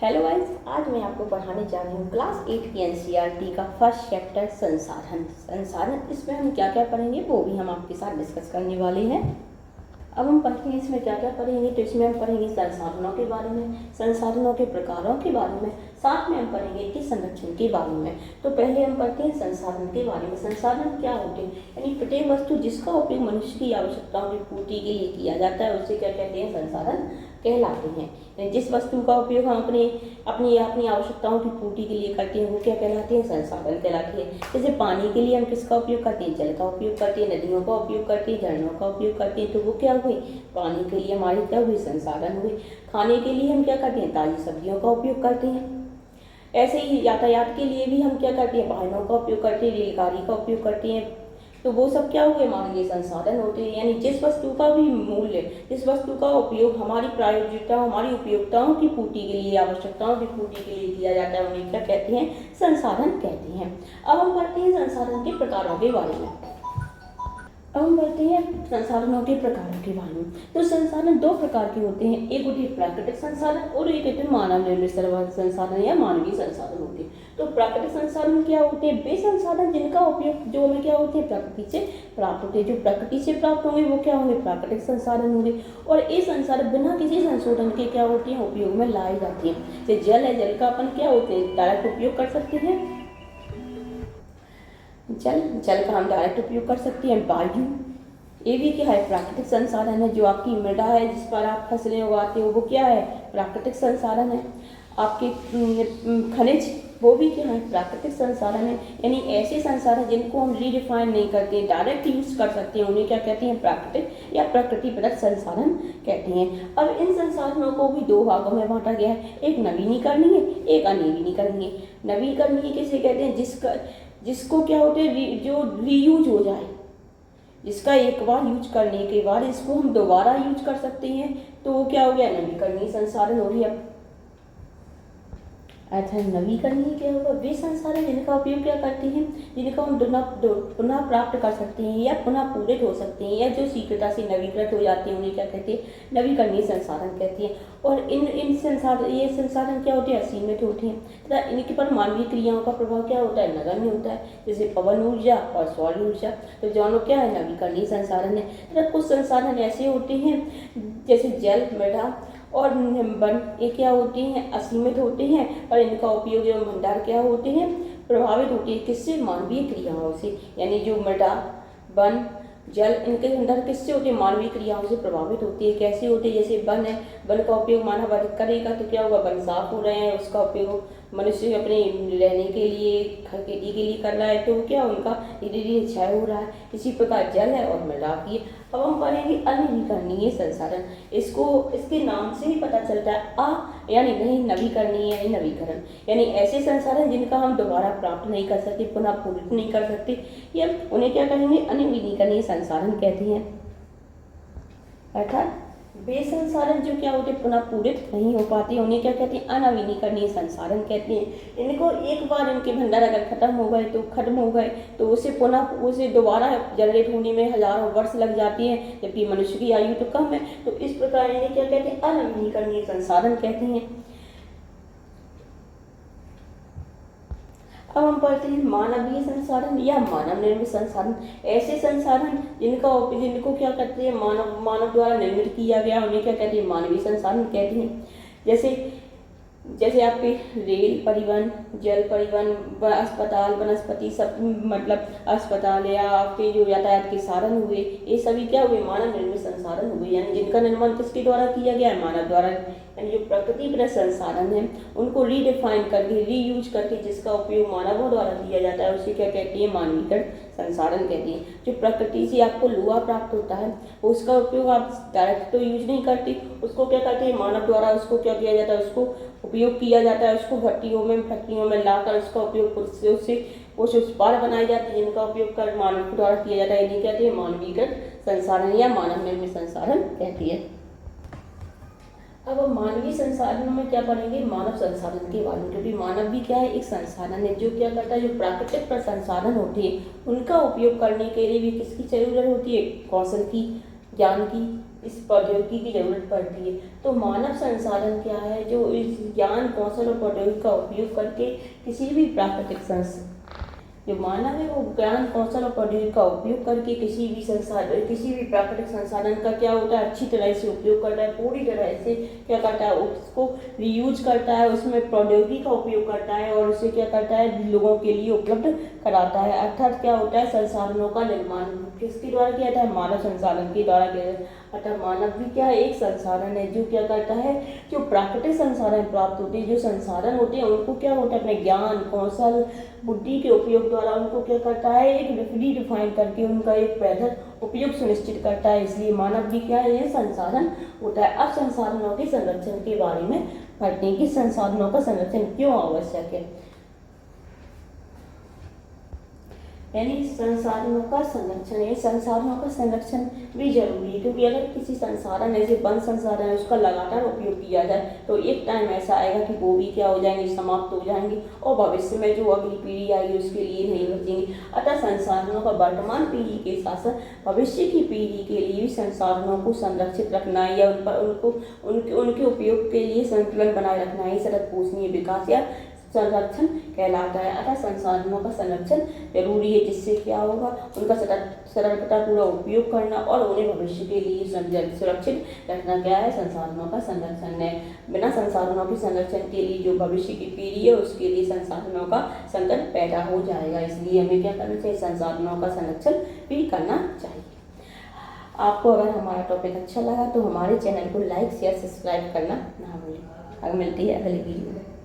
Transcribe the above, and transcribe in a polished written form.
Hello guys, आज मैं आपको पढ़ाने जा रही हूँ क्लास 8 की एनसीईआरटी का फर्स्ट चैप्टर संसाधन। इसमें हम क्या क्या पढ़ेंगे वो भी हम आपके साथ डिस्कस करने वाले हैं। अब हम पढ़ते हैं इसमें क्या क्या पढ़ेंगे। तो इसमें हम पढ़ेंगे संसाधनों के बारे में, संसाधनों के प्रकारों के बारे में, साथ में हम पढ़ेंगे इनके संरक्षण के बारे में। तो पहले हम पढ़ते हैं संसाधन के बारे में। संसाधन क्या होते हैं? यानी प्रत्येक वस्तु जिसका उपयोग मनुष्य की आवश्यकताओं की पूर्ति के लिए किया जाता है उसे क्या कहते हैं? संसाधन कहलाते हैं। यानी जिस वस्तु का उपयोग हम अपनी आवश्यकताओं की पूर्ति के लिए करते हैं वो क्या कहलाते हैं? संसाधन कहलाते हैं। जैसे पानी के लिए हम किसका उपयोग करते हैं? जल का उपयोग करते हैं, नदियों का उपयोग करते हैं, झरनों का उपयोग करते हैं, तो वो क्या हुए? पानी के लिए हमारी क्या हुई? संसाधन हुए। खाने के लिए हम क्या करते हैं? ताज़ी सब्जियों का उपयोग करते हैं। ऐसे ही यातायात के लिए भी हम क्या करते हैं? वाहनों का उपयोग करते हैं, रेलगाड़ी का उपयोग करते हैं, तो वो सब क्या हुए? हमारे लिए संसाधन होते हैं। यानी जिस वस्तु का भी मूल्य, जिस वस्तु का उपयोग हमारी प्रायोगिकता, हमारी उपयोगिताओं की पूर्ति के लिए, आवश्यकताओं की पूर्ति के लिए किया जाता है उन्हें क्या कहते हैं? संसाधन कहते हैं। अब हम पढ़ते हैं संसाधन के प्रकारों के बारे में। अब हम बढ़ते हैं संसाधनों के प्रकारों के बारे में। तो संसाधन दो प्रकार के होते हैं, एक होती है प्राकृतिक संसाधन और एक होते हैं मानव निर्मित संसाधन या मानवीय संसाधन होते हैं। तो प्राकृतिक संसाधन क्या होते हैं? वे संसाधन जिनका उपयोग जो हमें क्या होते हैं? प्रकृति से प्राप्त होते हैं। जो प्रकृति से प्राप्त होंगे वो क्या होंगे? प्राकृतिक संसाधन होंगे। और ये संसाधन बिना किसी संशोधन के क्या होते हैं? उपयोग में लाए जाते हैं। जैसे जल है, जल का अपन क्या होते हैं? डायरेक्ट उपयोग कर सकते हैं। जल का हम डायरेक्ट उपयोग कर सकते हैं। वायु, ये भी क्या है? प्राकृतिक संसाधन है। जो आपकी मृदा है जिस पर आप फसलें उगाते हो वो क्या है? प्राकृतिक संसाधन है। आपके खनिज, वो भी क्या है? प्राकृतिक संसाधन है। यानी ऐसे संसाधन जिनको हम रीडिफाइन नहीं करते, डायरेक्ट यूज कर सकते हैं, उन्हें क्या कहते हैं? प्राकृतिक या प्रकृति प्रदत्त संसाधन कहते हैं। अब इन संसाधनों को भी दो भागों में बांटा गया है, एक नवीनीकरणीय, एक अनवीनीकरणीय। नवीनीकरणीय किसे कहते हैं? जिसको क्या होते हैं? जो रीयूज हो जाए, जिसका एक बार यूज करने के बाद इसको हम दोबारा यूज कर सकते हैं, तो वो क्या हो गया? नवीकरणीय संसाधन हो गया। अतः नवीकरणीय क्या होगा? वे संसाधन जिनका उपयोग क्या करते हैं? जिनका हम पुनः प्राप्त कर सकते हैं या पुनः पूरित हो सकते हैं, या जो शीघ्रता से नवीकृत हो जाते हैं उन्हें क्या कहते हैं? नवीकरणीय संसाधन कहते हैं। और इन संसाधन, ये संसाधन क्या होते हैं? असीमित होते हैं तथा इनके पर मानवीय क्रियाओं का प्रभाव क्या होता है? नगण्य होता है। जैसे पवन ऊर्जा और सौर ऊर्जा, तो दोनों क्या है? नवीकरणीय संसाधन है। तथा कुछ संसाधन ऐसे होते हैं जैसे जल, मृदा और वन, ये क्या होते हैं? असीमित होते हैं और इनका उपयोग एवं भंडार क्या होते हैं? प्रभावित होते हैं। किससे? मानवीय क्रियाओं से। यानी जो मृदा, वन, जल, इनके अंदर किससे होते हैं? मानवीय क्रियाओं से प्रभावित होती है। कैसे होते हैं? जैसे वन है, वन का उपयोग मानव अधिक करेगा तो क्या होगा? वन साफ हो रहे हैं, उसका उपयोग मनुष्य अपने रहने के लिए, खेती के लिए कर रहा है, तो क्या उनका धीरे धीरे क्षय हो रहा है। इसी प्रकार जल है और मृदा की। अब हम पढ़ेंगे अनवीकरणीय संसाधन। इसके नाम से ही पता चलता है यानी नहीं नवीकरणीय यानी नवीकरण, यानी ऐसे संसाधन जिनका हम दोबारा प्राप्त नहीं कर सकते, पुनः पूरित नहीं कर सकते, या उन्हें क्या कहेंगे? अनवीकरणीय संसाधन कहते हैं। अर्थात वे संसाधन जो क्या होते पुनः पूरित नहीं हो पाते उन्हें क्या कहते हैं? अनवीनीकरणीय संसाधन कहते हैं। इनको एक बार इनके भंडार अगर खत्म हो गए तो उसे दोबारा जनरेट होने में हजारों वर्ष लग जाती हैं, जबकि मनुष्य की आयु तो कम है। तो इस प्रकार इन्हें क्या कहते हैं? अनवीनीकरणीय संसाधन कहते हैं। अब हम पढ़ते हैं मानवीय संसाधन या मानव निर्मित संसाधन। ऐसे संसाधन जिनको क्या कहते हैं? मानव द्वारा निर्मित किया गया, उन्हें क्या कहते हैं? मानवीय संसाधन कहते हैं। जैसे आपके रेल परिवहन, जल परिवहन, अस्पताल, वनस्पति, सब मतलब अस्पताल या आपके जो यातायात के साधन हुए, ये सभी क्या हुए? मानव निर्मित संसाधन हुए। यानी जिनका निर्माण किसके द्वारा किया गया है? मानव द्वारा। यानी जो प्रकृति प्रदत्त संसाधन है उनको रीडिफाइन करके, रीयूज करके जिसका उपयोग मानवों द्वारा किया जाता है उसे क्या कहते हैं? मानवीकृत संसाधन कहते हैं। जो प्रकृति से आपको लोहा प्राप्त होता है उसका उपयोग आप डायरेक्ट तो यूज नहीं करते, उसको क्या करते हैं? मानव द्वारा उसको क्या किया जाता है? उसको उपयोग किया जाता है। उसको फैक्ट्रियों में लाकर उसका उपयोग उससे कुछ उत्पाद बनाए जाते हैं जिनका उपयोग कर मानव द्वारा किया जाता है। इन्हें कहते हैं मानवीकृत संसाधन या मानव निर्मित संसाधन कहते हैं। अब हम मानवीय संसाधनों में क्या पढ़ेंगे? मानव संसाधन के बारे में, क्योंकि मानव भी क्या है? एक संसाधन है जो क्या करता है? जो प्राकृतिक संसाधन होते हैं उनका उपयोग करने के लिए भी किसकी जरूरत होती है? कौशल की, ज्ञान की, इस प्रौद्योगिकी की जरूरत पड़ती है। तो मानव संसाधन क्या है, जो इस ज्ञान कौशल और प्रौद्योगिकी का उपयोग करके किसी भी प्राकृतिक जो मानव है वो ज्ञान कौशल और प्रौद्योगिकी का उपयोग करके किसी भी प्राकृतिक संसाधन का क्या होता है, अच्छी तरह से उपयोग करता है, पूरी तरह से क्या करता है, उसको रीयूज करता है, उसमें प्रौद्योगिकी का उपयोग करता है और उसे क्या करता है, लोगों के लिए उपलब्ध कराता है। अर्थात क्या होता है, संसाधनों का निर्माण किसके द्वारा किया जाता है, मानव संसाधन के द्वारा किया जाता है। अर्थात मानव भी क्या है, एक संसाधन है जो क्या करता है, जो प्राकृतिक संसाधन प्राप्त होते हैं, जो संसाधन होते हैं उनको क्या होता है, अपने ज्ञान कौशल बुद्धि के उपयोग द्वारा उनको क्या करता है, एक रिडिफाइन करके उनका एक बेहतर उपयोग सुनिश्चित करता है। इसलिए मानव भी क्या है, ये संसाधन होता है। अब संसाधनों के संरक्षण के बारे में पढ़ते हैं कि संसाधनों का संरक्षण क्यों आवश्यक है। यानी संसाधनों का संरक्षण भी जरूरी है, क्योंकि अगर किसी संसाधन ऐसे वन संसाधन है उसका लगातार उपयोग किया जाए तो एक टाइम ऐसा आएगा कि वो भी क्या हो जाएंगे, समाप्त हो जाएंगे और भविष्य में जो अगली पीढ़ी आएगी उसके लिए नहीं बचेंगे। अतः संसाधनों का वर्तमान पीढ़ी के साथ साथ भविष्य की पीढ़ी के लिए भी संसाधनों को संरक्षित रखना है या उनके उपयोग के लिए संतुलन बनाए रखना ही सतत पोषणीय विकास या संरक्षण कहलाता है। अतः संसाधनों का संरक्षण जरूरी है, जिससे क्या होगा, उनका सरलतापूर्वक उपयोग करना और उन्हें भविष्य के लिए सुरक्षित रखना क्या है, संसाधनों का संरक्षण है। बिना संसाधनों के संरक्षण के लिए जो भविष्य की पीढ़ी है उसके लिए संसाधनों का संकट पैदा हो जाएगा। इसलिए हमें क्या करना चाहिए, संसाधनों का संरक्षण भी करना चाहिए। आपको अगर हमारा टॉपिक अच्छा लगा तो हमारे चैनल को लाइक शेयर सब्सक्राइब करना ना भूलें। आगे मिलती है अगली वीडियो में।